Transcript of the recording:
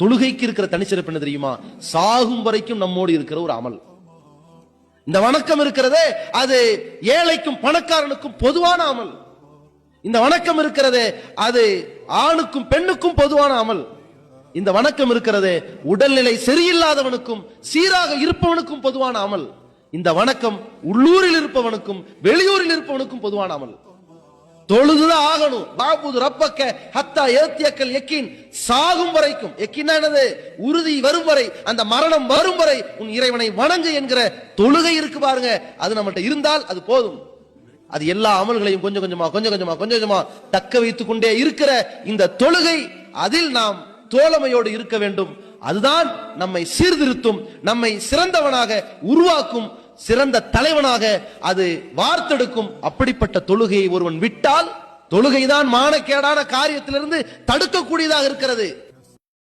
தொழுகைக்கு இருக்கிற தனிச்சிறப்பு என்ன தெரியுமா? சாகும் வரைக்கும் நம்மோடு இருக்கிற ஒரு அமல். இந்த வணக்கம் இருக்கிறதே அது ஏழைக்கும் பணக்காரனுக்கும் பொதுவான அமல். இந்த வணக்கம் இருக்கிறதே அது ஆணுக்கும் பெண்ணுக்கும் பொதுவான அமல். இந்த வணக்கம் இருக்கிறதே உடல்நிலை சரியில்லாதவனுக்கும் சீராக இருப்பவனுக்கும் பொதுவான அமல். இந்த வணக்கம் உள்ளூரில் இருப்பவனுக்கும் வெளியூரில் இருப்பவனுக்கும் பொதுவான அமல். தொழுதுதான் ஆகணும். பாபுது ரப்பக்க ஹத்தா ஏத்தியக்கல் யக்கீன், சாகும் வரைக்கும். யக்கீன்னா என்னது? உறுதி வரும் வரை, அந்த மரணம் வரும் வரை உன் இறைவனை வணங்கு என்கிற தொழுகை இருக்கு பாருங்க. அது நம்மகிட்ட இருந்தால் அது போதும். அது எல்லா அமல்களையும் கொஞ்சம் கொஞ்சமா தக்க வைத்துக் கொண்டே இருக்கிற இந்த தொழுகை, அதில் நாம் தோழமையோடு இருக்க வேண்டும். அதுதான் நம்மை சீர்திருத்தும், நம்மை சிறந்தவனாக உருவாக்கும், சிறந்த தலைவனாக அது வார்த்தெடுக்கும். அப்படிப்பட்ட தொழுகையை ஒருவன் விட்டால், தொழுகைதான் மானக்கேடான காரியத்திலிருந்து தடுக்கக்கூடியதாக இருக்கிறது.